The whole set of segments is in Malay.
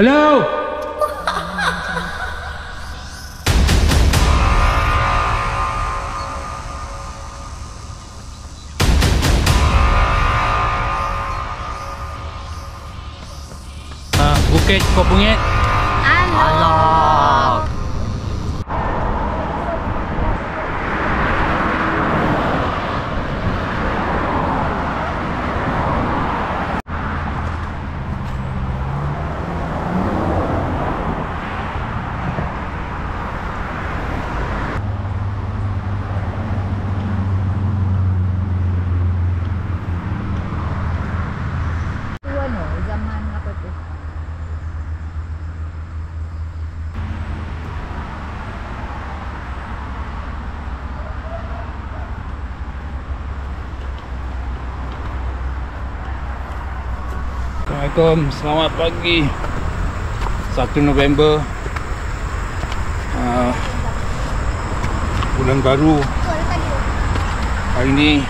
Hello. Bukit Kopungit. Alah. Zaman apa tu? Assalamualaikum, selamat pagi. 1 November, bulan baru. Hari ni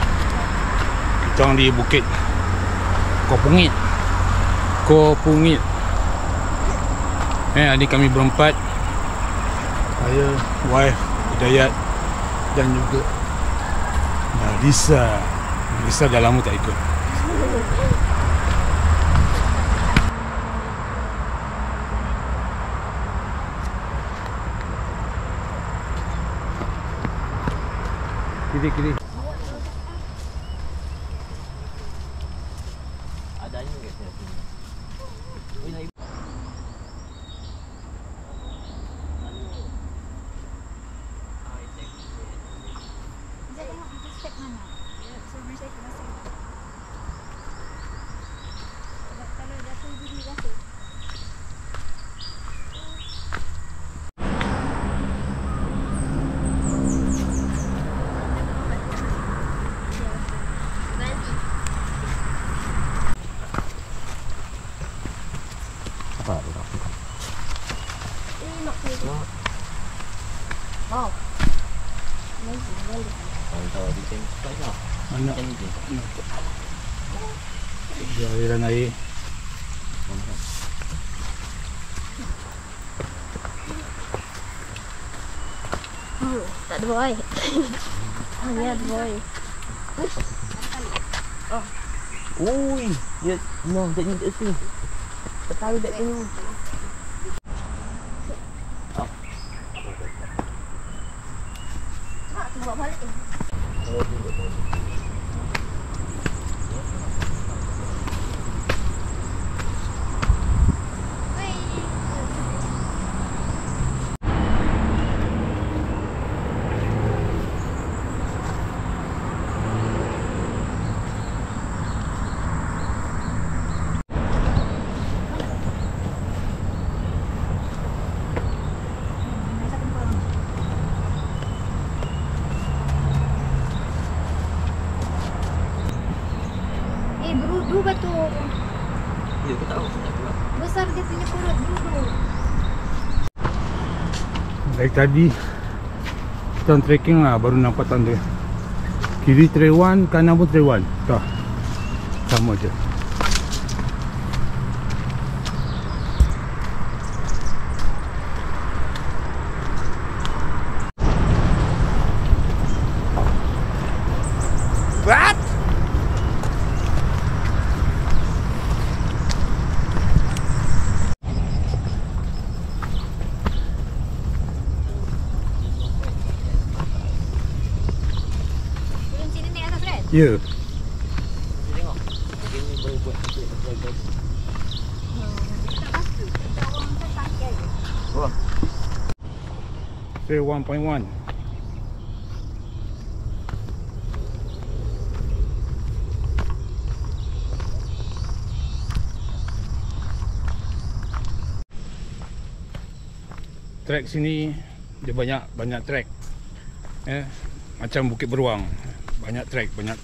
kita orang di Bukit Kopungit. Adik kami berempat, saya, wife, Hidayat dan juga Lisa. Lisa dah lama tak ikut. Kiri. Adanya kat sini. Wow. Kalau di sini banyak. Anak di aliran air. Tak ada boy. Hanya ada boy. Ui, dia no, dia ni kat sini. Tahu dekat sini. Bawa balik. Berudu betul. Ya, aku tahu. Besar dia punya perut berudu. Dari tadi kita on trekking lah, baru nampak tanda. Kiri trail 1, kanan pun trail 1. Tak, sama je. What? Ya. Tengok. Ini baru buat untuk guys. Oh. Trail 1.1. Trek sini dia banyak trek. Macam Bukit Beruang. Banyak trek, banyak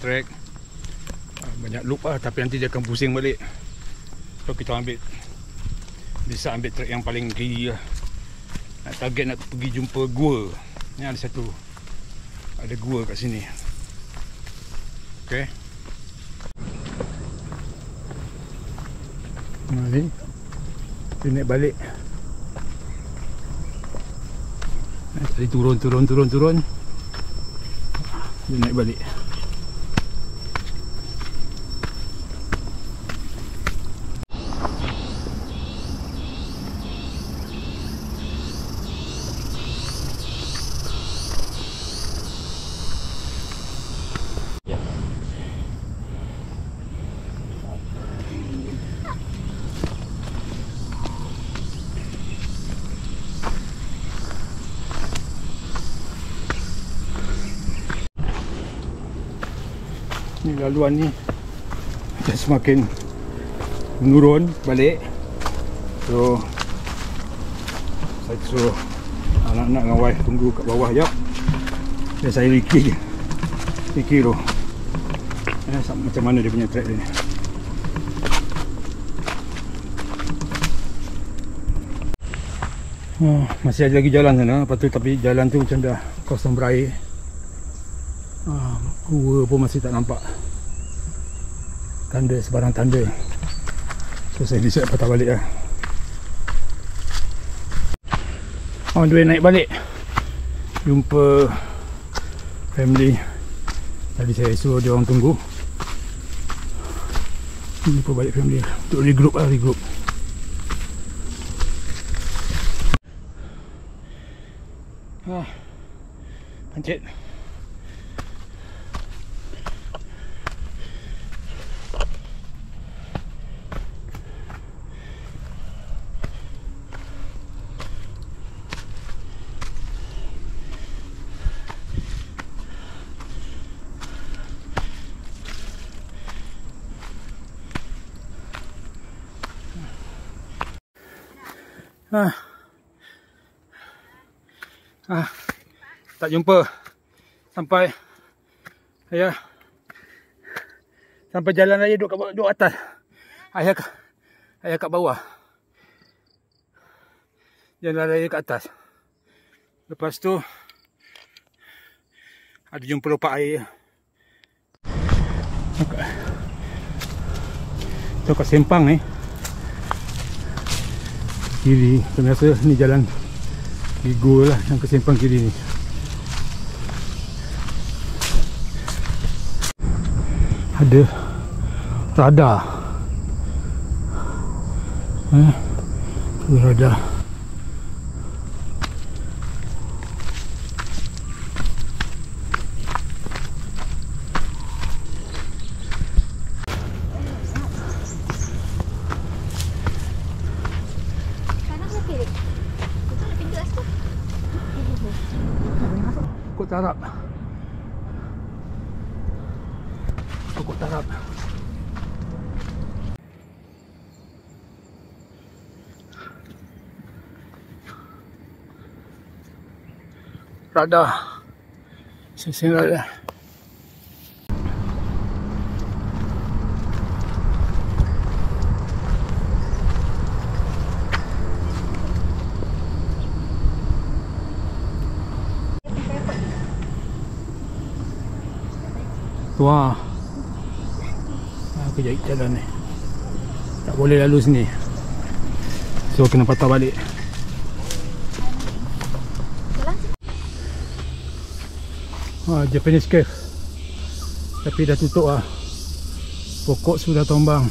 loop lah, tapi nanti dia akan pusing balik. So kita bisa ambil trek yang paling kiri lah. Target nak pergi jumpa gua. Ni ada satu, ada gua kat sini. Okay. Ni Dia naik balik. Tadi turun. Dia naik balik. Ni laluan ni dah semakin menurun balik. So saya suruh anak-anak dengan wife tunggu kat bawah jap. Dan saya Ricky tu macam mana dia punya track dia ni. Masih ada lagi jalan sana. Lepas tu tapi jalan tu macam dah kosong berair. Gua pun masih tak nampak tanda, sebarang tanda. So saya decide patah balik lah. On the way naik balik, jumpa family. Tadi saya suruh dia orang tunggu. Jumpa balik family untuk regroup. Pancit. Tak jumpa sampai jalan raya duduk atas. Ayah kat bawah. Jalan raya kat atas. Lepas tu ada jumpa lopak air. Tu kat Sempang ni. Kiri, ternyata ni jalan Gigo lah yang ke Sempang kiri ni. Ada radar. Radar. Pokok tarap. Radar. Sesing radar. Wah, kejap jalan ni tak boleh lalu sini, so kena patah balik. Japanese cave tapi dah tutup lah, pokok sudah tumbang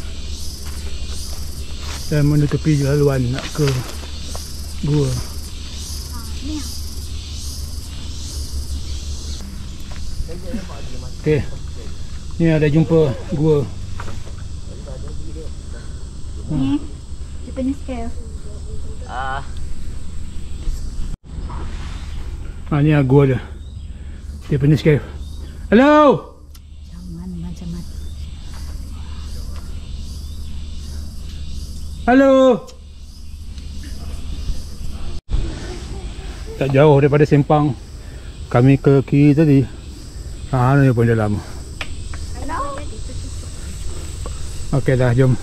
dan menutupi laluan nak ke gua. Okay, ni ada jumpa gua. Ni Japanese cave. Ni gua dia. Japanese cave. Hello. Jangan macam-macam. Hello. Tak jauh daripada Sempang. Kami ke kiri tadi. Ni pun dalam. Okey dah, jom.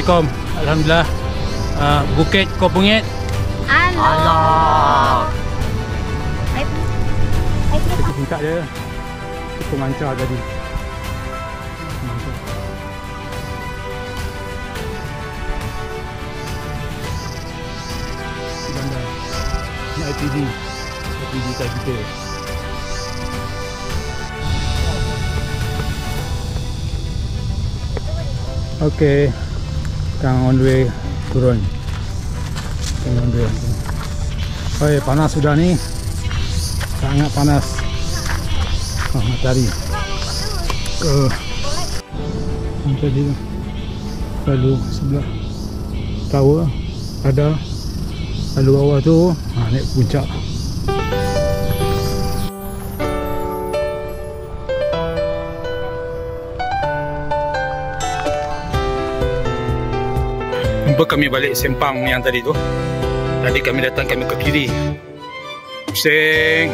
Assalamualaikum. Alhamdulillah. Bukit Kopungit. Alah. Kita puncak dia. Kita mancar tadi. Mancar. Bandar. Ni IPD. IPD kat kita. Okay. Sekarang on the way turun. On the way. Oh, panas sudah ni. Sangat panas. Matahari. Tadi lalu sebelah tower ada, lalu bawah tu naik puncak. Jumpa kami balik Sempang yang tadi tu. Tadi kami datang, kami ke kiri. Pusing.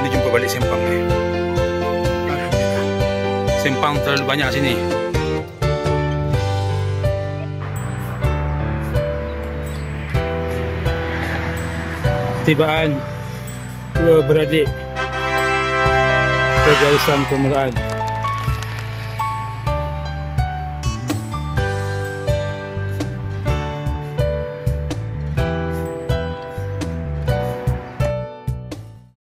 Ini jumpa balik Sempang ni. Sempang terlalu banyak sini. Tibaan dua beradik ke Garisan Kemulaan.